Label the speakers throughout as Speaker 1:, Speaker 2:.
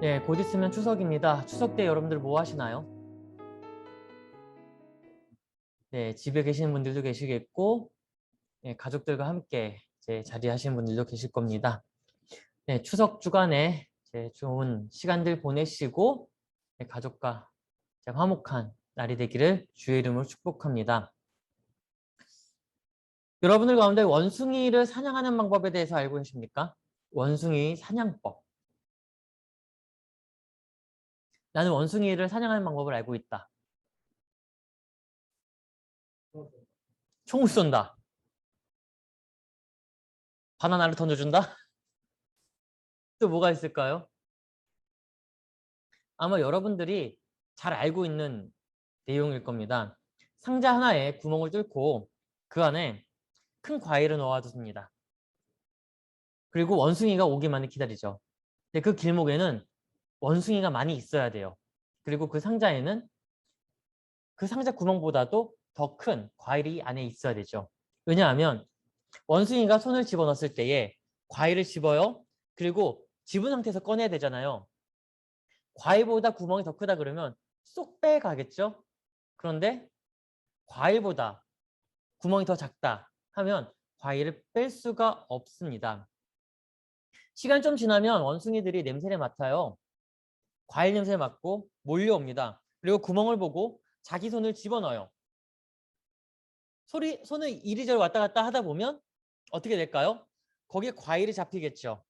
Speaker 1: 네, 곧 있으면 추석입니다. 추석 때 여러분들 뭐 하시나요? 네, 집에 계시는 분들도 계시겠고, 네, 가족들과 함께 이제 자리하시는 분들도 계실 겁니다. 네, 추석 주간에 이제 좋은 시간들 보내시고, 네, 가족과 이제 화목한 날이 되기를 주의 이름으로 축복합니다. 여러분들 가운데 원숭이를 사냥하는 방법에 대해서 알고 계십니까? 원숭이 사냥법. 나는 원숭이를 사냥하는 방법을 알고 있다. 총을 쏜다. 바나나를 던져준다? 또 뭐가 있을까요? 아마 여러분들이 잘 알고 있는 내용일 겁니다. 상자 하나에 구멍을 뚫고 그 안에 큰 과일을 넣어둡니다. 그리고 원숭이가 오기만을 기다리죠. 근데 그 길목에는 원숭이가 많이 있어야 돼요. 그리고 그 상자에는 그 상자 구멍보다도 더 큰 과일이 안에 있어야 되죠. 왜냐하면 원숭이가 손을 집어넣었을 때에 과일을 집어요. 그리고 집은 상태에서 꺼내야 되잖아요. 과일보다 구멍이 더 크다 그러면 쏙 빼가겠죠? 그런데 과일보다 구멍이 더 작다 하면 과일을 뺄 수가 없습니다. 시간 좀 지나면 원숭이들이 냄새를 맡아요. 과일 냄새를 맡고 몰려옵니다. 그리고 구멍을 보고 자기 손을 집어넣어요. 손을 이리저리 왔다 갔다 하다 보면 어떻게 될까요? 거기에 과일이 잡히겠죠.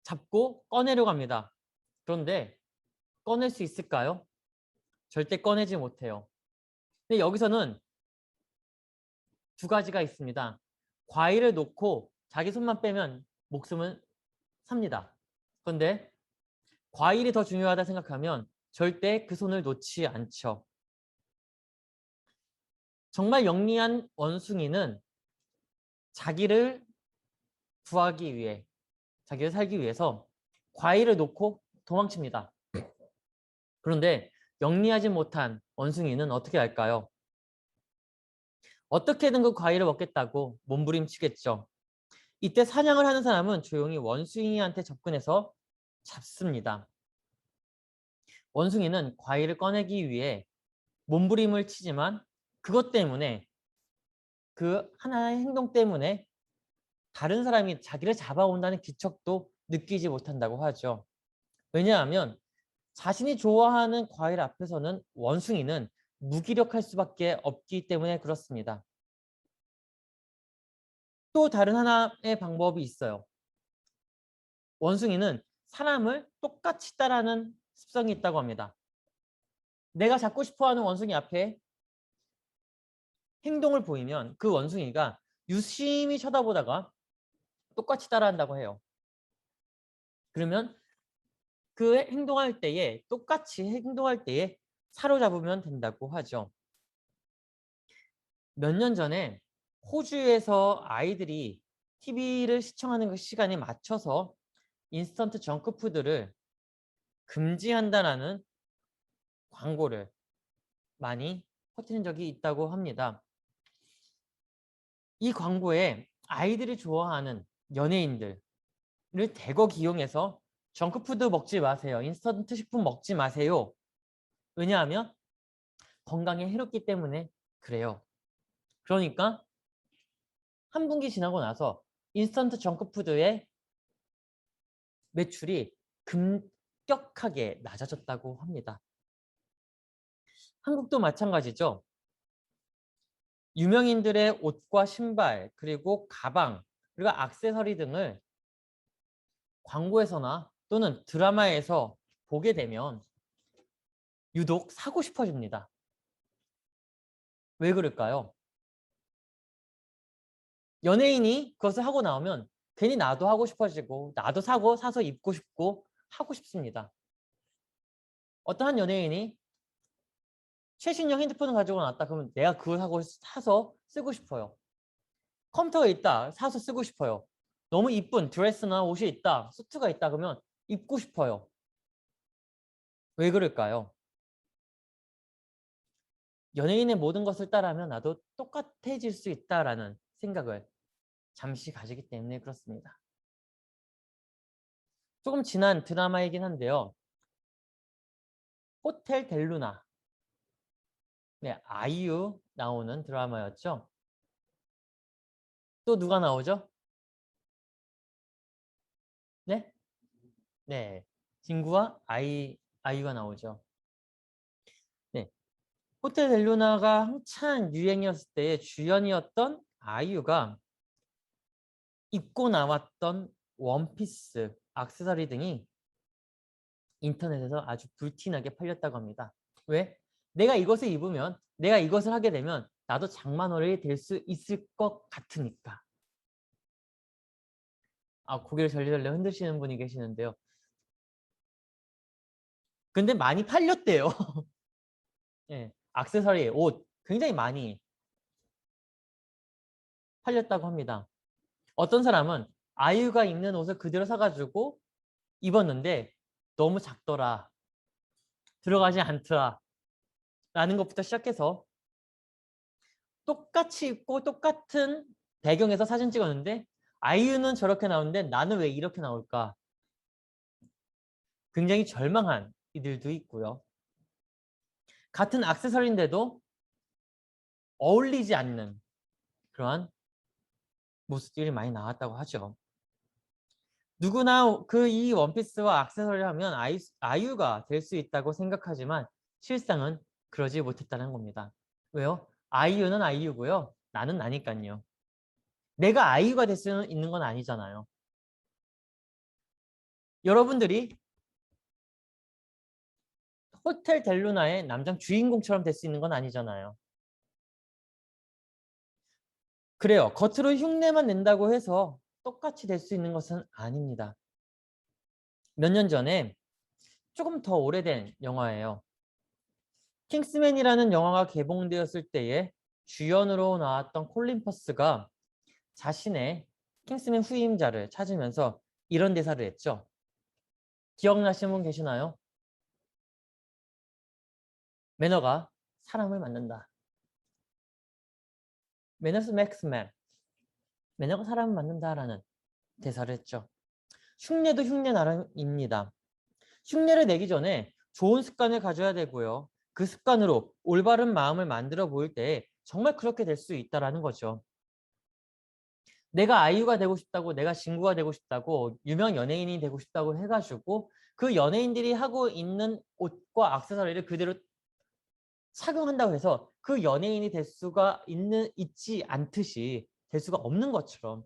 Speaker 1: 잡고 꺼내려고 합니다. 그런데 꺼낼 수 있을까요? 절대 꺼내지 못해요. 근데 여기서는 두 가지가 있습니다. 과일을 놓고 자기 손만 빼면 목숨은 삽니다. 그런데 과일이 더 중요하다 생각하면 절대 그 손을 놓지 않죠. 정말 영리한 원숭이는 자기를 구하기 위해, 자기를 살기 위해서 과일을 놓고 도망칩니다. 그런데 영리하지 못한 원숭이는 어떻게 할까요? 어떻게든 그 과일을 먹겠다고 몸부림치겠죠. 이때 사냥을 하는 사람은 조용히 원숭이한테 접근해서 잡습니다. 원숭이는 과일을 꺼내기 위해 몸부림을 치지만 그것 때문에 그 하나의 행동 때문에 다른 사람이 자기를 잡아온다는 기척도 느끼지 못한다고 하죠. 왜냐하면 자신이 좋아하는 과일 앞에서는 원숭이는 무기력할 수밖에 없기 때문에 그렇습니다. 또 다른 하나의 방법이 있어요. 원숭이는 사람을 똑같이 따라하는 습성이 있다고 합니다. 내가 잡고 싶어하는 원숭이 앞에 행동을 보이면 그 원숭이가 유심히 쳐다보다가 똑같이 따라한다고 해요. 그러면 그 행동할 때에 똑같이 행동할 때에 사로잡으면 된다고 하죠. 몇 년 전에 호주에서 아이들이 TV를 시청하는 그 시간에 맞춰서 인스턴트 정크푸드를 금지한다라는 광고를 많이 퍼뜨린 적이 있다고 합니다. 이 광고에 아이들이 좋아하는 연예인들을 대거 기용해서 정크푸드 먹지 마세요. 인스턴트 식품 먹지 마세요. 왜냐하면 건강에 해롭기 때문에 그래요. 그러니까 한 분기 지나고 나서 인스턴트 정크푸드의 매출이 급격하게 낮아졌다고 합니다. 한국도 마찬가지죠. 유명인들의 옷과 신발, 그리고 가방, 그리고 액세서리 등을 광고에서나 또는 드라마에서 보게 되면 유독 사고 싶어집니다. 왜 그럴까요? 연예인이 그것을 하고 나오면 괜히 나도 하고 싶어지고 나도 사서 입고 싶고 하고 싶습니다. 어떠한 연예인이 최신형 핸드폰을 가지고 나왔다 그러면 내가 그걸 사서 쓰고 싶어요. 컴퓨터가 있다 사서 쓰고 싶어요. 너무 이쁜 드레스나 옷이 있다 수트가 있다 그러면 입고 싶어요. 왜 그럴까요? 연예인의 모든 것을 따라하면 나도 똑같아질 수 있다라는 생각을 잠시 가지기 때문에 그렇습니다. 조금 지난 드라마이긴 한데요. 호텔 델루나. 네, 아이유 나오는 드라마였죠. 또 누가 나오죠? 네? 네. 진구와 아이유가 나오죠. 네. 호텔 델루나가 한창 유행이었을 때의 주연이었던 아이유가 입고 나왔던 원피스, 액세서리 등이 인터넷에서 아주 불티나게 팔렸다고 합니다. 왜? 내가 이것을 입으면, 내가 이것을 하게 되면 나도 장만월이 될 수 있을 것 같으니까. 아, 고개를 절레절레 흔드시는 분이 계시는데요. 근데 많이 팔렸대요. 예, 액세서리, 옷 굉장히 많이 팔렸다고 합니다. 어떤 사람은 아이유가 입는 옷을 그대로 사가지고 입었는데 너무 작더라, 들어가지 않더라 라는 것부터 시작해서 똑같이 입고 똑같은 배경에서 사진 찍었는데 아이유는 저렇게 나오는데 나는 왜 이렇게 나올까? 굉장히 절망한 이들도 있고요. 같은 액세서리인데도 어울리지 않는 그러한 모습들이 많이 나왔다고 하죠. 누구나 그 이 원피스와 액세서리를 하면 아이유가 될 수 있다고 생각하지만 실상은 그러지 못했다는 겁니다. 왜요? 아이유는 아이유고요. 나는 나니까요. 내가 아이유가 될 수 있는 건 아니잖아요. 여러분들이 호텔 델루나의 남장 주인공처럼 될 수 있는 건 아니잖아요. 그래요. 겉으로 흉내만 낸다고 해서 똑같이 될 수 있는 것은 아닙니다. 몇 년 전에 조금 더 오래된 영화예요. 킹스맨이라는 영화가 개봉되었을 때에 주연으로 나왔던 콜린 퍼스가 자신의 킹스맨 후임자를 찾으면서 이런 대사를 했죠. 기억나시는 분 계시나요? 매너가 사람을 만든다. 매너스 맥스맨. 매너가 사람을 만든다라는 대사를 했죠. 흉내도 흉내 나름입니다. 흉내를 내기 전에 좋은 습관을 가져야 되고요. 그 습관으로 올바른 마음을 만들어 보일 때 정말 그렇게 될 수 있다는 거죠. 내가 아이유가 되고 싶다고, 내가 진구가 되고 싶다고, 유명 연예인이 되고 싶다고 해가지고 그 연예인들이 하고 있는 옷과 액세서리를 그대로 착용한다고 해서 그 연예인이 될 수가 있지 않듯이 될 수가 없는 것처럼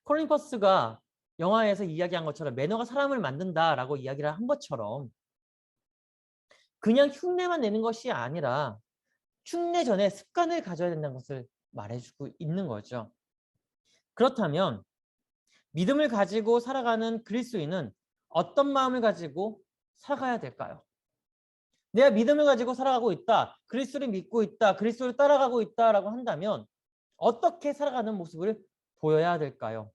Speaker 1: 콜린 퍼스가 영화에서 이야기한 것처럼 매너가 사람을 만든다라고 이야기를 한 것처럼 그냥 흉내만 내는 것이 아니라 흉내 전에 습관을 가져야 된다는 것을 말해주고 있는 거죠. 그렇다면 믿음을 가지고 살아가는 그리스도인은 어떤 마음을 가지고 살아가야 될까요? 내가 믿음을 가지고 살아가고 있다, 그리스도를 믿고 있다, 그리스도를 따라가고 있다라고 한다면 어떻게 살아가는 모습을 보여야 될까요?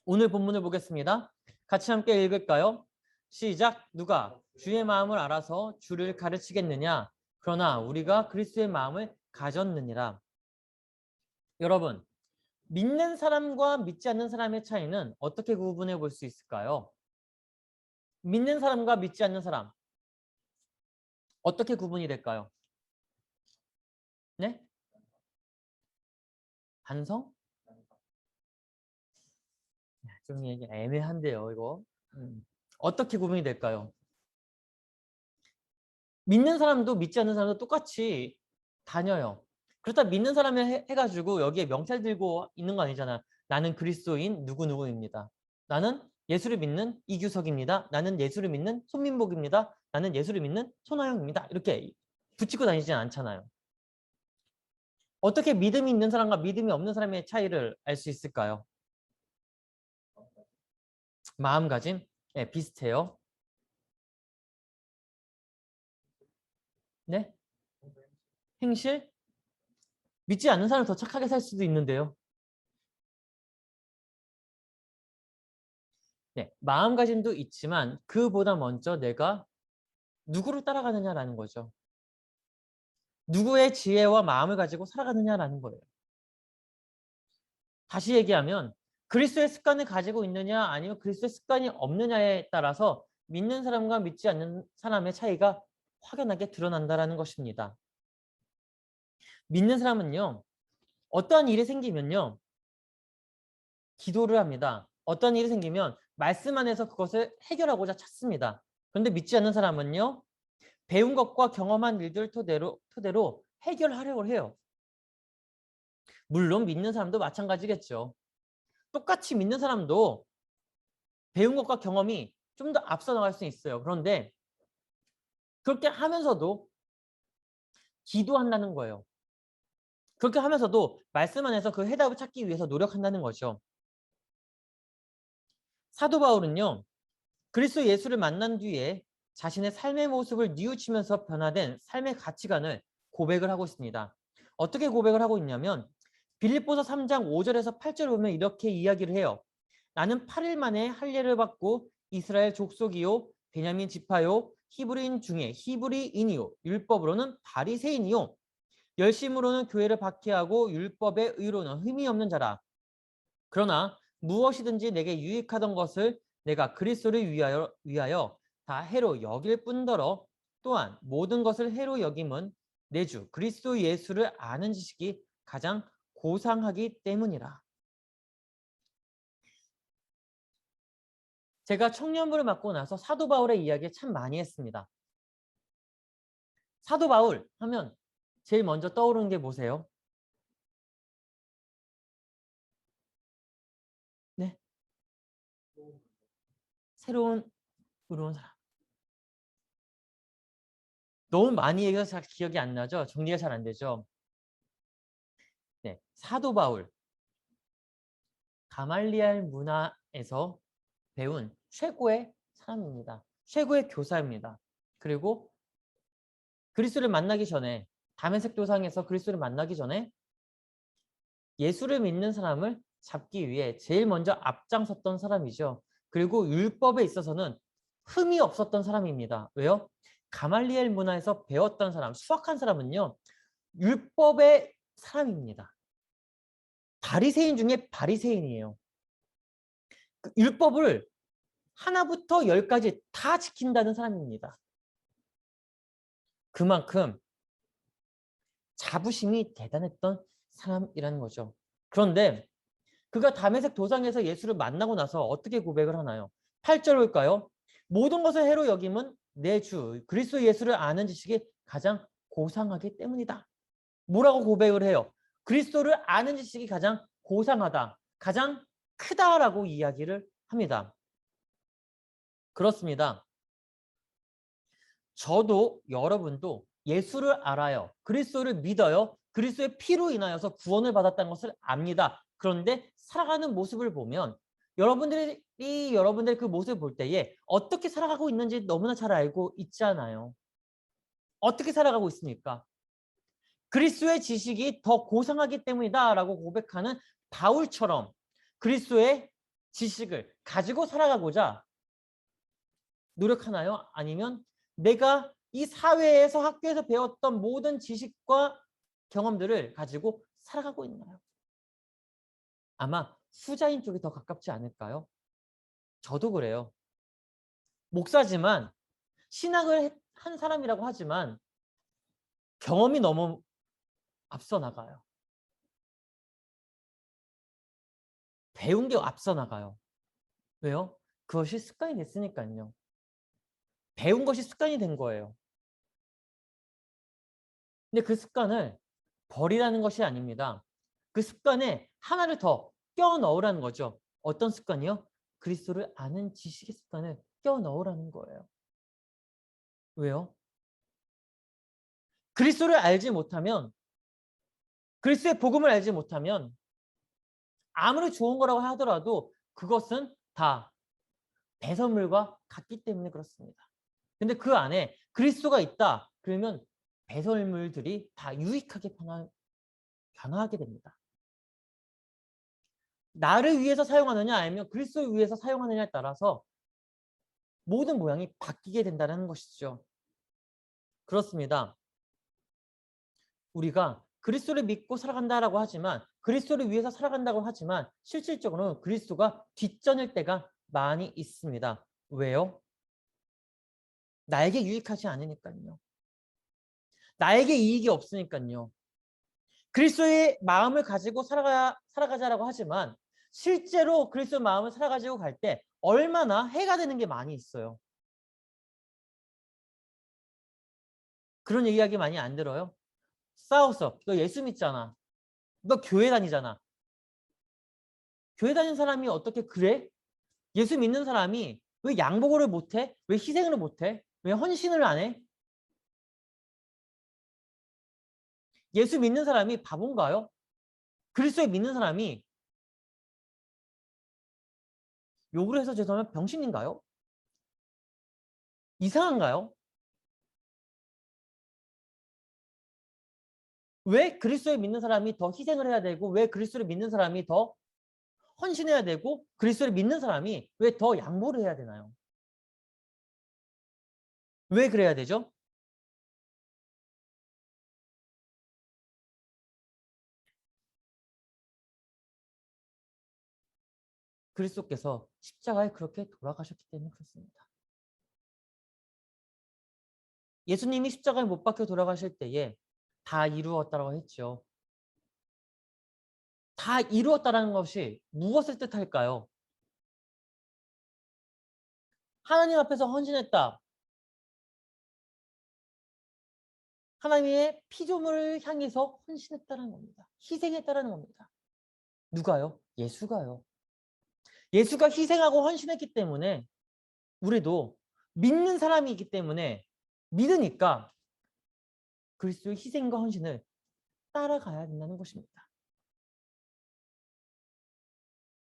Speaker 1: 오늘 본문을 보겠습니다. 같이 함께 읽을까요? 시작. 누가 주의 마음을 알아서 주를 가르치겠느냐? 그러나 우리가 그리스도의 마음을 가졌느니라. 여러분, 믿는 사람과 믿지 않는 사람의 차이는 어떻게 구분해 볼 수 있을까요? 믿는 사람과 믿지 않는 사람, 어떻게 구분이 될까요? 네? 반성? 좀 얘기 애매한데요, 이거. 어떻게 구분이 될까요? 믿는 사람도 믿지 않는 사람도 똑같이 다녀요. 그렇다 믿는 사람이 해가지고 여기에 명찰 들고 있는 거 아니잖아. 나는 그리스도인 누구누구입니다. 나는 예수를 믿는 이규석입니다. 나는 예수를 믿는 손민복입니다. 나는 예수를 믿는 손아영입니다. 이렇게 붙이고 다니지 않잖아요. 어떻게 믿음이 있는 사람과 믿음이 없는 사람의 차이를 알 수 있을까요? 마음가짐? 네, 비슷해요. 네? 행실? 믿지 않는 사람이 더 착하게 살 수도 있는데요. 네, 마음가짐도 있지만 그보다 먼저 내가 누구를 따라가느냐라는 거죠. 누구의 지혜와 마음을 가지고 살아가느냐라는 거예요. 다시 얘기하면 그리스도의 습관을 가지고 있느냐 아니면 그리스도의 습관이 없느냐에 따라서 믿는 사람과 믿지 않는 사람의 차이가 확연하게 드러난다는 것입니다. 믿는 사람은요. 어떠한 일이 생기면요. 기도를 합니다. 어떤 일이 생기면 말씀 안에서 그것을 해결하고자 찾습니다. 그런데 믿지 않는 사람은요. 배운 것과 경험한 일들 토대로 해결하려고 해요. 물론 믿는 사람도 마찬가지겠죠. 똑같이 믿는 사람도 배운 것과 경험이 좀 더 앞서 나갈 수 있어요. 그런데 그렇게 하면서도 기도한다는 거예요. 그렇게 하면서도 말씀 안에서 그 해답을 찾기 위해서 노력한다는 거죠. 사도 바울은요. 그리스도 예수를 만난 뒤에 자신의 삶의 모습을 뉘우치면서 변화된 삶의 가치관을 고백을 하고 있습니다. 어떻게 고백을 하고 있냐면 빌립보서 3장 5절에서 8절을 보면 이렇게 이야기를 해요. 나는 8일 만에 할례를 받고 이스라엘 족속이요 베냐민 지파요 히브리인 중에 히브리인이요 율법으로는 바리새인이요 열심으로는 교회를 박해하고 율법의 의로는 흠이 없는 자라. 그러나 무엇이든지 내게 유익하던 것을 내가 그리스도를 위하여 다 해로 여길 뿐더러 또한 모든 것을 해로 여김은 내 주 그리스도 예수를 아는 지식이 가장 고상하기 때문이라. 제가 청년부를 맡고 나서 사도 바울의 이야기 참 많이 했습니다. 사도 바울 하면 제일 먼저 떠오르는 게 뭐세요? 네, 새로운 의로운 사람. 너무 많이 얘기해서 잘 기억이 안 나죠? 정리가 잘 안 되죠? 네, 사도 바울. 가말리알 문화에서 배운 최고의 사람입니다. 최고의 교사입니다. 그리고 그리스도를 만나기 전에 다메섹 도상에서 그리스도를 만나기 전에 예수를 믿는 사람을 잡기 위해 제일 먼저 앞장섰던 사람이죠. 그리고 율법에 있어서는 흠이 없었던 사람입니다. 왜요? 가말리엘 문화에서 배웠던 사람, 수학한 사람은요. 율법의 사람입니다. 바리새인 중에 바리새인이에요. 그 율법을 하나부터 열까지 다 지킨다는 사람입니다. 그만큼 자부심이 대단했던 사람이라는 거죠. 그런데 그가 다메섹 도상에서 예수를 만나고 나서 어떻게 고백을 하나요? 8절 볼까요? 모든 것을 해로 여김은 내 주 그리스도 예수를 아는 지식이 가장 고상하기 때문이다. 뭐라고 고백을 해요? 그리스도를 아는 지식이 가장 고상하다. 가장 크다라고 이야기를 합니다. 그렇습니다. 저도 여러분도 예수를 알아요. 그리스도를 믿어요. 그리스도의 피로 인하여서 구원을 받았다는 것을 압니다. 그런데 살아가는 모습을 보면 여러분들이 그 모습을 볼 때에 어떻게 살아가고 있는지 너무나 잘 알고 있잖아요. 어떻게 살아가고 있습니까? 그리스도의 지식이 더 고상하기 때문이다라고 고백하는 바울처럼 그리스도의 지식을 가지고 살아가고자 노력하나요? 아니면 내가 이 사회에서 학교에서 배웠던 모든 지식과 경험들을 가지고 살아가고 있나요? 아마 후자인 쪽이 더 가깝지 않을까요? 저도 그래요. 목사지만 신학을 한 사람이라고 하지만 경험이 너무 앞서 나가요. 배운 게 앞서 나가요. 왜요? 그것이 습관이 됐으니까요. 배운 것이 습관이 된 거예요. 근데 그 습관을 버리라는 것이 아닙니다. 그 습관에 하나를 더 껴 넣으라는 거죠. 어떤 습관이요? 그리스도를 아는 지식의 습관을 껴 넣으라는 거예요. 왜요? 그리스도를 알지 못하면 그리스도의 복음을 알지 못하면 아무리 좋은 거라고 하더라도 그것은 다 배설물과 같기 때문에 그렇습니다. 근데 그 안에 그리스도가 있다. 그러면 배설물들이 다 유익하게 변화하게 됩니다. 나를 위해서 사용하느냐 아니면 그리스도를 위해서 사용하느냐에 따라서 모든 모양이 바뀌게 된다는 것이죠. 그렇습니다. 우리가 그리스도를 믿고 살아간다라고 하지만 그리스도를 위해서 살아간다고 하지만 실질적으로는 그리스도가 뒷전일 때가 많이 있습니다. 왜요? 나에게 유익하지 않으니까요. 나에게 이익이 없으니까요. 그리스도의 마음을 가지고 살아가자라고 하지만 실제로 그리스도의 마음을 살아가지고 갈 때 얼마나 해가 되는 게 많이 있어요. 그런 얘기하기 많이 안 들어요? 싸웠어. 너 예수 믿잖아. 너 교회 다니잖아. 교회 다니는 사람이 어떻게 그래? 예수 믿는 사람이 왜 양보를 못해? 왜 희생을 못해? 왜 헌신을 안 해? 예수 믿는 사람이 바본가요? 그리스도에 믿는 사람이 욕을 해서 죄송하면 병신인가요? 이상한가요? 왜 그리스도에 믿는 사람이 더 희생을 해야 되고 왜 그리스도를 믿는 사람이 더 헌신해야 되고 그리스도를 믿는 사람이 왜 더 양보를 해야 되나요? 왜 그래야 되죠? 그리스도께서 십자가에 그렇게 돌아가셨기 때문에 그렇습니다. 예수님이 십자가에 못 박혀 돌아가실 때에 다 이루었다고 했죠. 다 이루었다는 것이 무엇을 뜻할까요? 하나님 앞에서 헌신했다. 하나님의 피조물을 향해서 헌신했다는 겁니다. 희생했다는 겁니다. 누가요? 예수가요. 예수가 희생하고 헌신했기 때문에 우리도 믿는 사람이기 때문에 믿으니까 그리스도의 희생과 헌신을 따라가야 된다는 것입니다.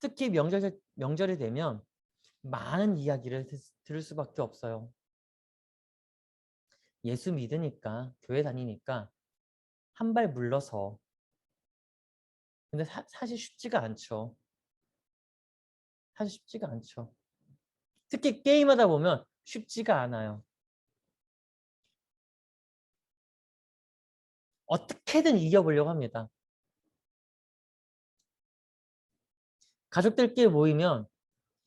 Speaker 1: 특히 명절이 되면 많은 이야기를 들을 수밖에 없어요. 예수 믿으니까 교회 다니니까 한 발 물러서 근데 사실 쉽지가 않죠. 사실 쉽지가 않죠. 특히 게임하다 보면 쉽지가 않아요. 어떻게든 이겨보려고 합니다. 가족들끼리 모이면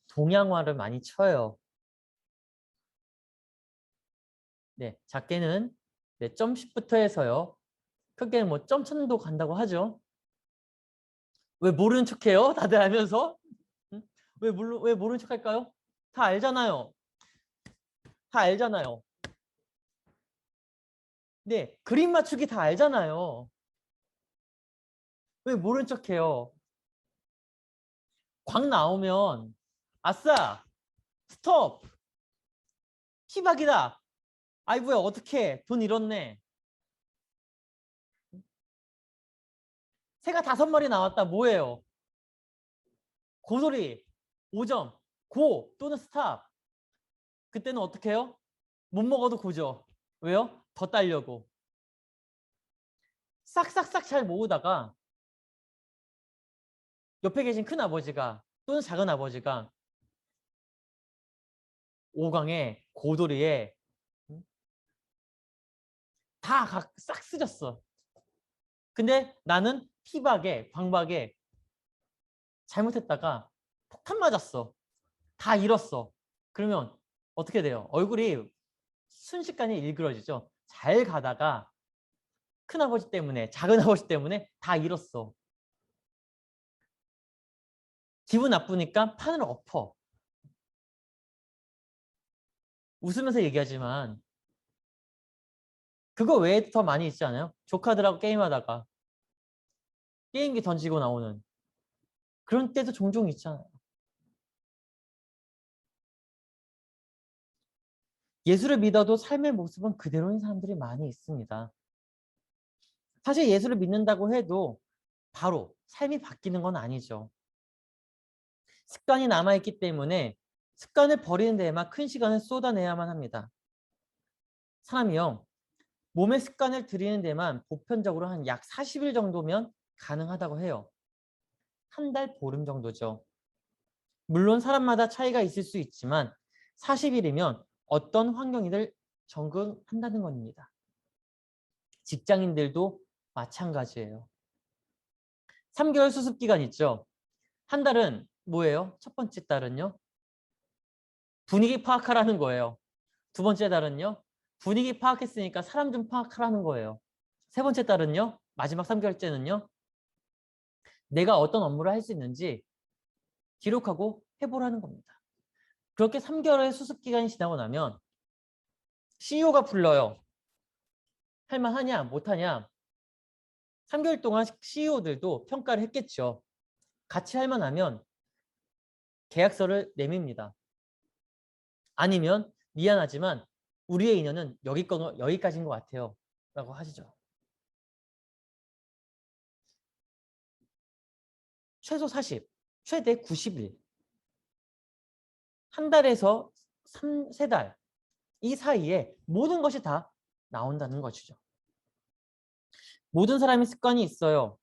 Speaker 1: 동양화를 많이 쳐요. 네, 작게는 네, 점십부터 해서요. 크게는 뭐 점천도 간다고 하죠. 왜 모르는 척해요? 다들 알면서? 응? 왜 모르는 척할까요? 다 알잖아요. 다 알잖아요. 네, 그림 맞추기 다 알잖아요. 왜 모르는 척해요? 광 나오면 아싸! 스톱! 피박이다! 아이 뭐야 어떡해 돈 잃었네. 새가 5마리 나왔다 뭐예요? 고소리 5점 고 또는 스탑. 그때는 어떻게 해요? 못 먹어도 고죠. 왜요? 더 따려고. 싹싹싹 잘 모으다가 옆에 계신 큰 아버지가 또는 작은 아버지가 5강에 고도리에 다 싹 쓰졌어. 근데 나는 피박에 광박에 잘못했다가 폭탄 맞았어. 다 잃었어. 그러면 어떻게 돼요? 얼굴이 순식간에 일그러지죠. 잘 가다가 큰아버지 때문에 작은아버지 때문에 다 잃었어. 기분 나쁘니까 판을 엎어. 웃으면서 얘기하지만 그거 외에 더 많이 있지 않아요? 조카들하고 게임하다가 게임기 던지고 나오는 그런 때도 종종 있잖아요. 예수를 믿어도 삶의 모습은 그대로인 사람들이 많이 있습니다. 사실 예수를 믿는다고 해도 바로 삶이 바뀌는 건 아니죠. 습관이 남아있기 때문에 습관을 버리는 데에만 큰 시간을 쏟아내야만 합니다. 사람이요. 몸의 습관을 들이는 데만 보편적으로 한 약 40일 정도면 가능하다고 해요. 한 달 보름 정도죠. 물론 사람마다 차이가 있을 수 있지만 40일이면 어떤 환경이든 적응한다는 겁니다. 직장인들도 마찬가지예요. 3개월 수습 기간 있죠. 한 달은 뭐예요? 첫 번째 달은요. 분위기 파악하라는 거예요. 두 번째 달은요. 분위기 파악했으니까 사람 좀 파악하라는 거예요. 세 번째 달은요. 마지막 3개월째는요. 내가 어떤 업무를 할 수 있는지 기록하고 해보라는 겁니다. 그렇게 3개월의 수습 기간이 지나고 나면 CEO가 불러요. 할만하냐 못하냐. 3개월 동안 CEO들도 평가를 했겠죠. 같이 할만하면 계약서를 내밉니다. 아니면 미안하지만 우리의 인연은 여기까지인 것 같아요. 라고 하시죠. 최소 40, 최대 90일. 한 달에서 3달. 이 사이에 모든 것이 다 나온다는 것이죠. 모든 사람이 습관이 있어요.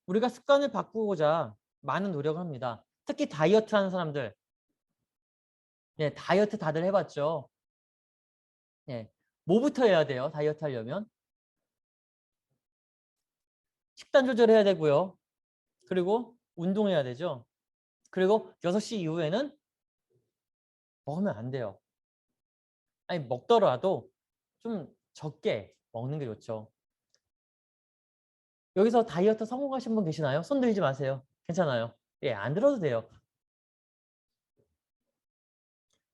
Speaker 1: 우리가 습관을 바꾸고자 많은 노력을 합니다. 특히 다이어트 하는 사람들. 네, 다이어트 다들 해봤죠. 네, 뭐부터 해야 돼요? 다이어트 하려면? 식단 조절해야 되고요. 그리고 운동해야 되죠. 그리고 6시 이후에는 먹으면 안 돼요. 아니 먹더라도 좀 적게 먹는 게 좋죠. 여기서 다이어트 성공하신 분 계시나요? 손 들지 마세요. 괜찮아요. 예, 안 들어도 돼요.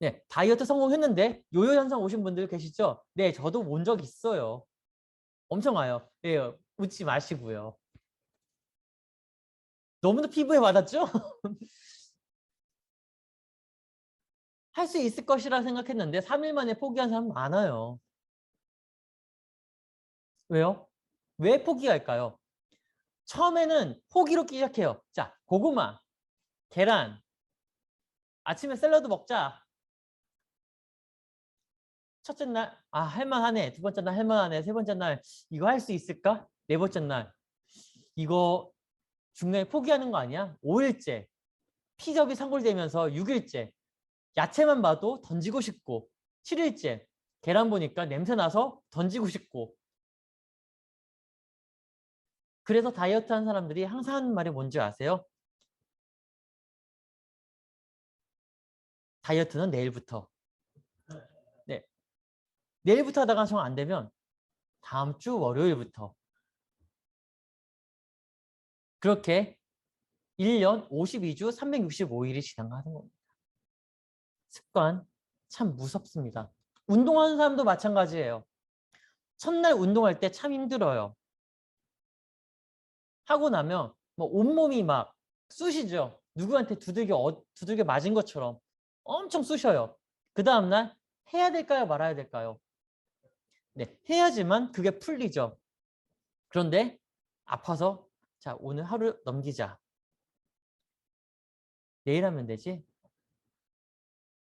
Speaker 1: 네, 다이어트 성공했는데 요요 현상 오신 분들 계시죠? 네, 저도 온 적 있어요. 엄청 와요. 예, 웃지 마시고요. 너무나 피부에 와닿죠? 할 수 있을 것이라 생각했는데 3일 만에 포기한 사람 많아요. 왜요? 왜 포기할까요? 처음에는 포기로 시작해요. 자, 고구마, 계란, 아침에 샐러드 먹자. 첫째 날, 아, 할만하네. 두 번째 날 할만하네. 세 번째 날, 이거 할 수 있을까? 네 번째 날, 이거 중간에 포기하는 거 아니야? 5일째, 피접이 상골되면서 6일째, 야채만 봐도 던지고 싶고, 7일째, 계란 보니까 냄새 나서 던지고 싶고. 그래서 다이어트 하는 사람들이 항상 하는 말이 뭔지 아세요? 다이어트는 내일부터. 네. 내일부터 하다가 정 안 되면 다음 주 월요일부터. 그렇게 1년 52주 365일이 지나가는 겁니다. 습관 참 무섭습니다. 운동하는 사람도 마찬가지예요. 첫날 운동할 때 참 힘들어요. 하고 나면 뭐 온몸이 막 쑤시죠. 누구한테 두들겨 맞은 것처럼 엄청 쑤셔요. 그 다음날 해야 될까요? 말아야 될까요? 네, 해야지만 그게 풀리죠. 그런데 아파서 자, 오늘 하루 넘기자. 내일 하면 되지?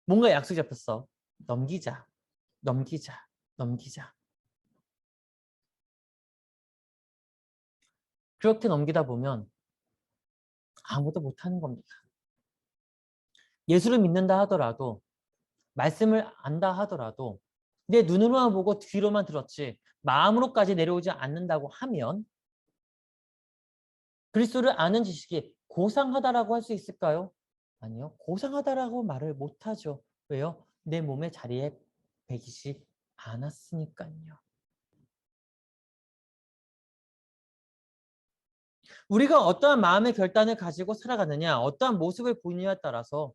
Speaker 1: 뭔가 약속 잡혔어. 넘기자. 넘기자. 넘기자. 그렇게 넘기다 보면 아무도 못하는 겁니다. 예수를 믿는다 하더라도 말씀을 안다 하더라도 내 눈으로만 보고 귀로만 들었지 마음으로까지 내려오지 않는다고 하면 그리스도를 아는 지식이 고상하다라고 할 수 있을까요? 아니요. 고상하다라고 말을 못하죠. 왜요? 내 몸의 자리에 배기지 않았으니까요. 우리가 어떠한 마음의 결단을 가지고 살아가느냐, 어떠한 모습을 보이느냐에 따라서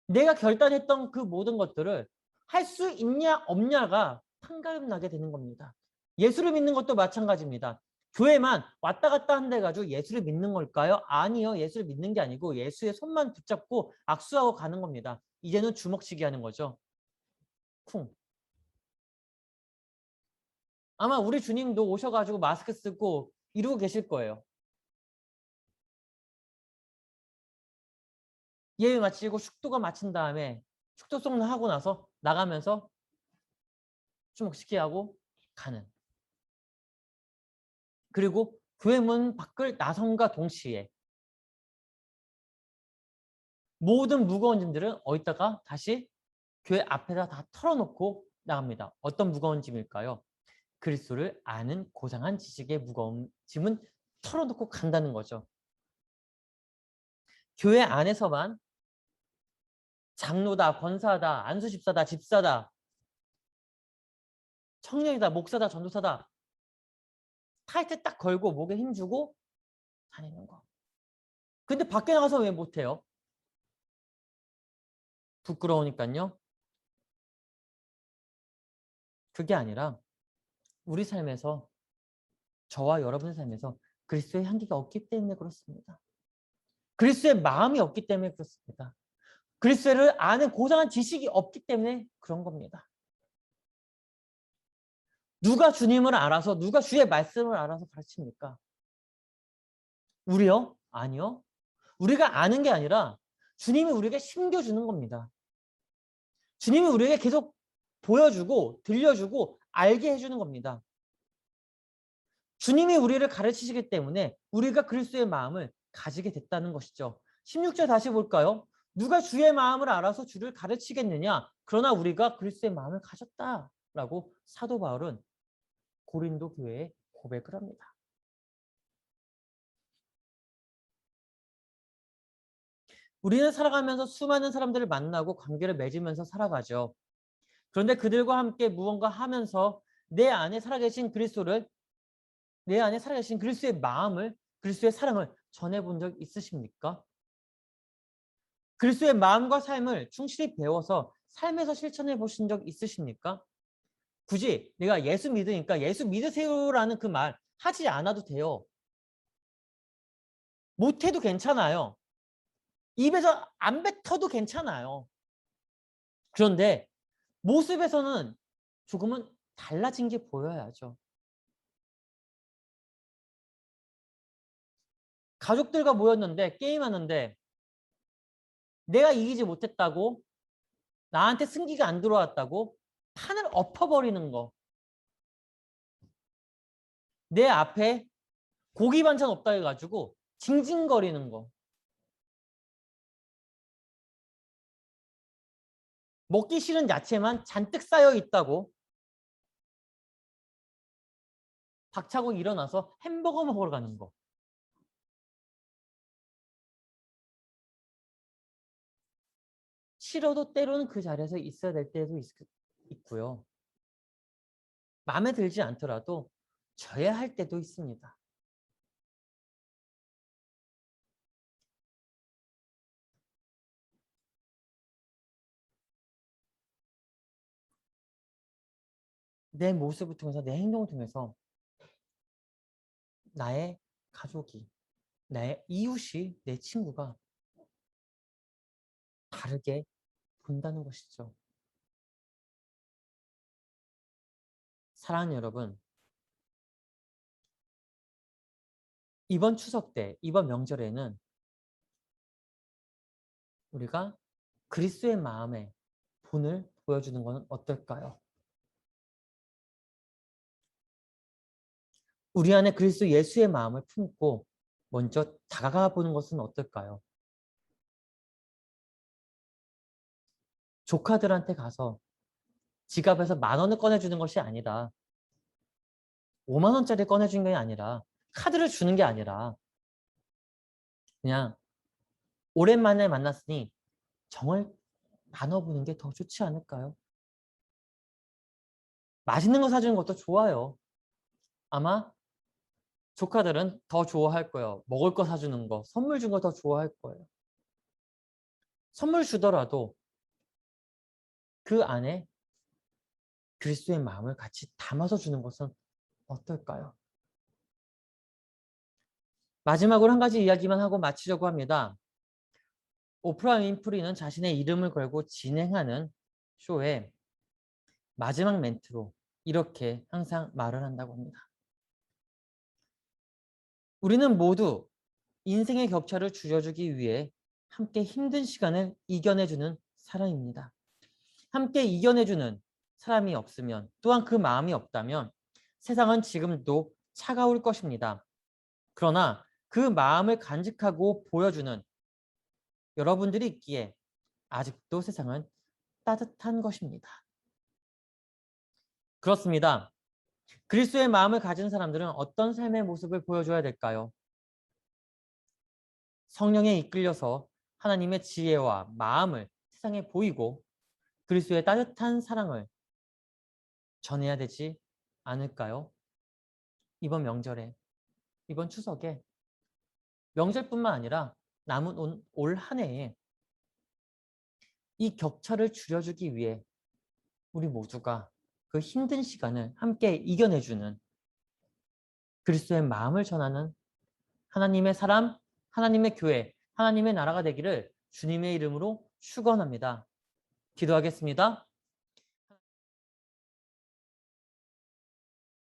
Speaker 1: 내가 결단했던 그 모든 것들을 할 수 있냐 없냐가 판가름 나게 되는 겁니다. 예수를 믿는 것도 마찬가지입니다. 교회만 왔다 갔다 한데 가지고 예수를 믿는 걸까요? 아니요. 예수를 믿는 게 아니고 예수의 손만 붙잡고 악수하고 가는 겁니다. 이제는 주먹치기 하는 거죠. 쿵. 아마 우리 주님도 오셔가지고 마스크 쓰고 이러고 계실 거예요. 예배 마치고 축도가 마친 다음에 축도 성례하고 나서 나가면서 주먹치기 하고 가는. 그리고 교회 문 밖을 나선과 동시에 모든 무거운 짐들은 어디다가 다시 교회 앞에다 다 털어놓고 나갑니다. 어떤 무거운 짐일까요? 그리스도를 아는 고상한 지식의 무거운 짐은 털어놓고 간다는 거죠. 교회 안에서만 장로다, 권사다, 안수집사다, 집사다, 청년이다, 목사다, 전도사다 타이틀 딱 걸고 목에 힘주고 다니는 거. 근데 밖에 나가서 왜 못해요? 부끄러우니까요. 그게 아니라 우리 삶에서, 저와 여러분의 삶에서 그리스도의 향기가 없기 때문에 그렇습니다. 그리스도의 마음이 없기 때문에 그렇습니다. 그리스도를 아는 고상한 지식이 없기 때문에 그런 겁니다. 누가 주님을 알아서, 누가 주의 말씀을 알아서 가르칩니까? 우리요? 아니요. 우리가 아는 게 아니라 주님이 우리에게 심겨주는 겁니다. 주님이 우리에게 계속 보여주고 들려주고 알게 해주는 겁니다. 주님이 우리를 가르치시기 때문에 우리가 그리스도의 마음을 가지게 됐다는 것이죠. 16절 다시 볼까요? 누가 주의 마음을 알아서 주를 가르치겠느냐? 그러나 우리가 그리스도의 마음을 가졌다라고 사도 바울은 고린도 교회에 고백을 합니다. 우리는 살아가면서 수많은 사람들을 만나고 관계를 맺으면서 살아가죠. 그런데 그들과 함께 무언가 하면서 내 안에 살아계신 그리스도를, 내 안에 살아계신 그리스도의 마음을, 그리스도의 사랑을 전해본 적 있으십니까? 그리스도의 마음과 삶을 충실히 배워서 삶에서 실천해 보신 적 있으십니까? 굳이 내가 예수 믿으니까 예수 믿으세요라는 그 말 하지 않아도 돼요. 못해도 괜찮아요. 입에서 안 뱉어도 괜찮아요. 그런데 모습에서는 조금은 달라진 게 보여야죠. 가족들과 모였는데 게임하는데 내가 이기지 못했다고, 나한테 승기가 안 들어왔다고 판을 엎어버리는 거. 내 앞에 고기 반찬 없다 해가지고 징징거리는 거. 먹기 싫은 야채만 잔뜩 쌓여 있다고 박차고 일어나서 햄버거 먹으러 가는 거. 싫어도 때로는 그 자리에서 있어야 될 때도 있고요. 마음에 들지 않더라도 져야 할 때도 있습니다. 내 모습을 통해서, 내 행동을 통해서 나의 가족이, 나의 이웃이, 내 친구가 다르게 본다는 것이죠. 사랑하는 여러분, 이번 추석 때, 이번 명절에는 우리가 그리스도의 마음의 본을 보여주는 것은 어떨까요? 우리 안에 그리스도 예수의 마음을 품고 먼저 다가가 보는 것은 어떨까요? 조카들한테 가서 지갑에서 10,000원을 꺼내주는 것이 아니라 50,000원짜리 꺼내주는 게 아니라 카드를 주는 게 아니라 그냥 오랜만에 만났으니 정을 나눠보는 게 더 좋지 않을까요? 맛있는 거 사주는 것도 좋아요. 아마 조카들은 더 좋아할 거예요. 먹을 거 사주는 거, 선물 준 거 더 좋아할 거예요. 선물 주더라도 그 안에 그리스도의 마음을 같이 담아서 주는 것은 어떨까요? 마지막으로 한 가지 이야기만 하고 마치려고 합니다. 오프라 윈프리는 자신의 이름을 걸고 진행하는 쇼에 마지막 멘트로 이렇게 항상 말을 한다고 합니다. 우리는 모두 인생의 격차를 줄여주기 위해 함께 힘든 시간을 이겨내주는 사람입니다. 함께 이겨내주는 사람이 없으면, 또한 그 마음이 없다면 세상은 지금도 차가울 것입니다. 그러나 그 마음을 간직하고 보여주는 여러분들이 있기에 아직도 세상은 따뜻한 것입니다. 그렇습니다. 그리스도의 마음을 가진 사람들은 어떤 삶의 모습을 보여줘야 될까요? 성령에 이끌려서 하나님의 지혜와 마음을 세상에 보이고 그리스도의 따뜻한 사랑을 전해야 되지 않을까요? 이번 명절에, 이번 추석에 명절뿐만 아니라 남은 올 한 해에 이 격차를 줄여주기 위해 우리 모두가 그 힘든 시간을 함께 이겨내주는 그리스도의 마음을 전하는 하나님의 사람, 하나님의 교회, 하나님의 나라가 되기를 주님의 이름으로 축원합니다. 기도하겠습니다.